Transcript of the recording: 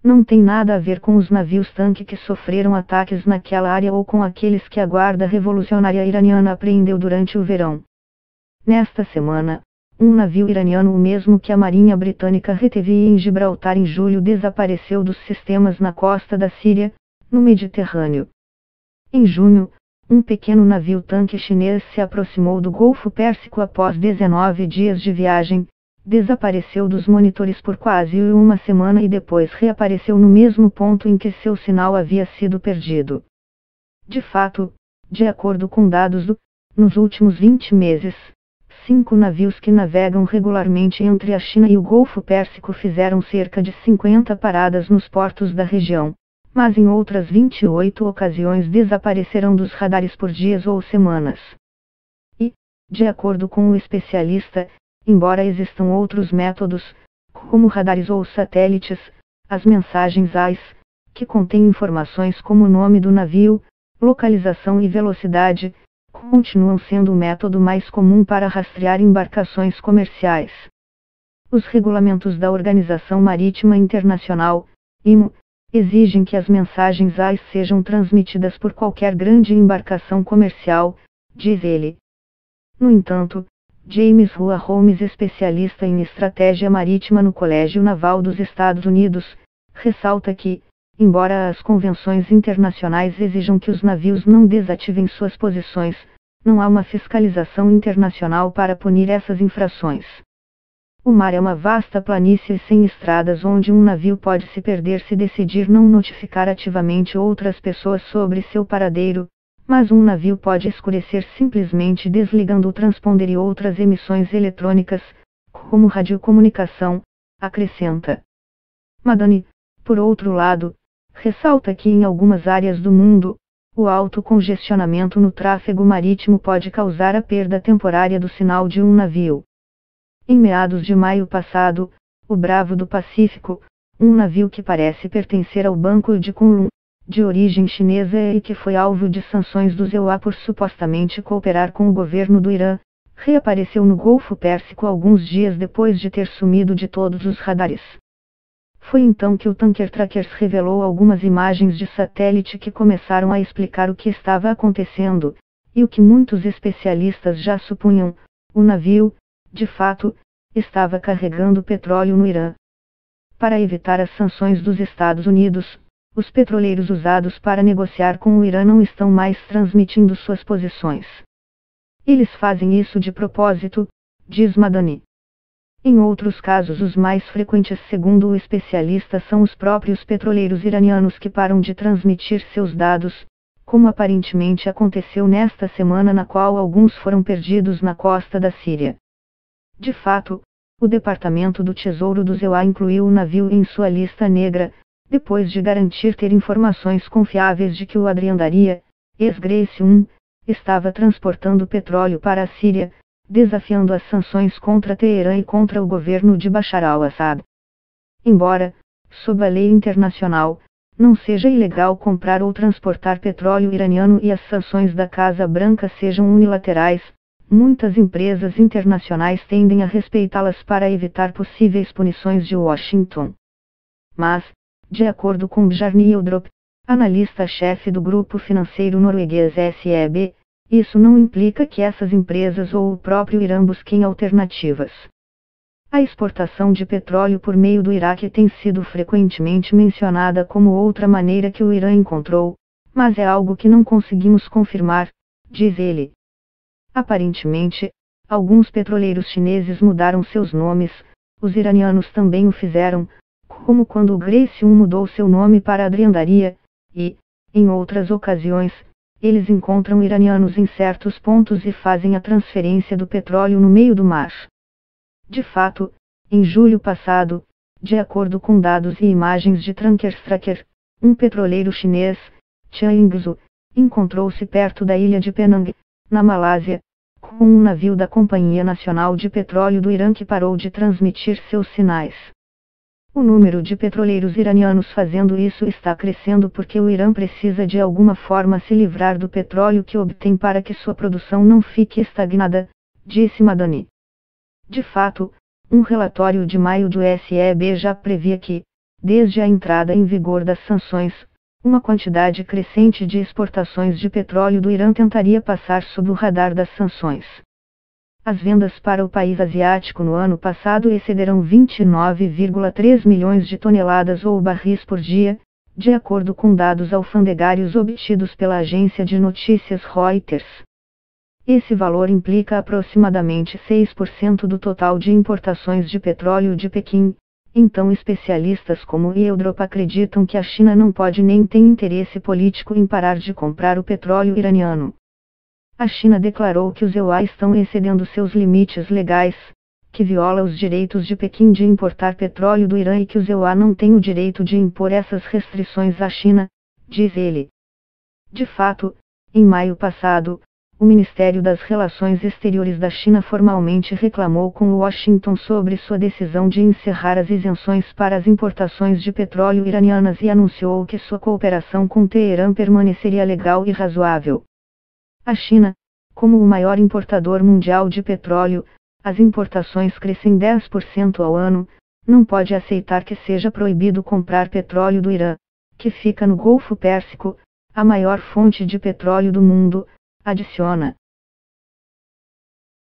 Não tem nada a ver com os navios-tanque que sofreram ataques naquela área ou com aqueles que a Guarda Revolucionária Iraniana apreendeu durante o verão. Nesta semana, um navio iraniano, o mesmo que a Marinha Britânica reteve em Gibraltar em julho, desapareceu dos sistemas na costa da Síria, no Mediterrâneo. Em junho, um pequeno navio-tanque chinês se aproximou do Golfo Pérsico após 19 dias de viagem, desapareceu dos monitores por quase uma semana e depois reapareceu no mesmo ponto em que seu sinal havia sido perdido. De fato, de acordo com dados nos últimos 20 meses, 5 navios que navegam regularmente entre a China e o Golfo Pérsico fizeram cerca de 50 paradas nos portos da região, mas em outras 28 ocasiões desapareceram dos radares por dias ou semanas. E, de acordo com o especialista, embora existam outros métodos, como radares ou satélites, as mensagens AIS, que contêm informações como o nome do navio, localização e velocidade, continuam sendo o método mais comum para rastrear embarcações comerciais. Os regulamentos da Organização Marítima Internacional, IMO, exigem que as mensagens AIS sejam transmitidas por qualquer grande embarcação comercial, diz ele. No entanto, James Rua Holmes, especialista em estratégia marítima no Colégio Naval dos Estados Unidos, ressalta que, embora as convenções internacionais exijam que os navios não desativem suas posições, não há uma fiscalização internacional para punir essas infrações. O mar é uma vasta planície sem estradas onde um navio pode se perder se decidir não notificar ativamente outras pessoas sobre seu paradeiro, mas um navio pode escurecer simplesmente desligando o transponder e outras emissões eletrônicas, como radiocomunicação, acrescenta. Madani, por outro lado, ressalta que em algumas áreas do mundo, o alto congestionamento no tráfego marítimo pode causar a perda temporária do sinal de um navio. Em meados de maio passado, o Bravo do Pacífico, um navio que parece pertencer ao Banco de Kunlun, de origem chinesa e que foi alvo de sanções do EUA por supostamente cooperar com o governo do Irã, reapareceu no Golfo Pérsico alguns dias depois de ter sumido de todos os radares. Foi então que o Tanker Trackers revelou algumas imagens de satélite que começaram a explicar o que estava acontecendo, e o que muitos especialistas já supunham: o navio, de fato, estava carregando petróleo no Irã. Para evitar as sanções dos Estados Unidos, os petroleiros usados para negociar com o Irã não estão mais transmitindo suas posições. Eles fazem isso de propósito, diz Madani. Em outros casos, os mais frequentes, segundo o especialista, são os próprios petroleiros iranianos que param de transmitir seus dados, como aparentemente aconteceu nesta semana, na qual alguns foram perdidos na costa da Síria. De fato, o Departamento do Tesouro do EUA incluiu o navio em sua lista negra, depois de garantir ter informações confiáveis de que o Adriandaria, ex-Grace 1, estava transportando petróleo para a Síria, desafiando as sanções contra Teherã e contra o governo de Bashar al-Assad. Embora, sob a lei internacional, não seja ilegal comprar ou transportar petróleo iraniano e as sanções da Casa Branca sejam unilaterais, muitas empresas internacionais tendem a respeitá-las para evitar possíveis punições de Washington. Mas, de acordo com Bjarne Eldrop, analista-chefe do grupo financeiro norueguês SEB, isso não implica que essas empresas ou o próprio Irã busquem alternativas. A exportação de petróleo por meio do Iraque tem sido frequentemente mencionada como outra maneira que o Irã encontrou, mas é algo que não conseguimos confirmar, diz ele. Aparentemente, alguns petroleiros chineses mudaram seus nomes, os iranianos também o fizeram, como quando o Grace 1 mudou seu nome para Adriandaria, e, em outras ocasiões, eles encontram iranianos em certos pontos e fazem a transferência do petróleo no meio do mar. De fato, em julho passado, de acordo com dados e imagens de Tankers Tracker, um petroleiro chinês, Tianguizhou, encontrou-se perto da ilha de Penang, na Malásia, com um navio da Companhia Nacional de Petróleo do Irã que parou de transmitir seus sinais. O número de petroleiros iranianos fazendo isso está crescendo porque o Irã precisa de alguma forma se livrar do petróleo que obtém para que sua produção não fique estagnada, disse Madani. De fato, um relatório de maio do SEB já previa que, desde a entrada em vigor das sanções, uma quantidade crescente de exportações de petróleo do Irã tentaria passar sob o radar das sanções. As vendas para o país asiático no ano passado excederam 29,3 milhões de toneladas ou barris por dia, de acordo com dados alfandegários obtidos pela agência de notícias Reuters. Esse valor implica aproximadamente 6% do total de importações de petróleo de Pequim. Então especialistas como Eudrop acreditam que a China não pode nem tem interesse político em parar de comprar o petróleo iraniano. A China declarou que os EUA estão excedendo seus limites legais, que viola os direitos de Pequim de importar petróleo do Irã e que os EUA não têm o direito de impor essas restrições à China, diz ele. De fato, em maio passado, o Ministério das Relações Exteriores da China formalmente reclamou com Washington sobre sua decisão de encerrar as isenções para as importações de petróleo iranianas e anunciou que sua cooperação com Teherã permaneceria legal e razoável. A China, como o maior importador mundial de petróleo, as importações crescem 10% ao ano, não pode aceitar que seja proibido comprar petróleo do Irã, que fica no Golfo Pérsico, a maior fonte de petróleo do mundo, adiciona.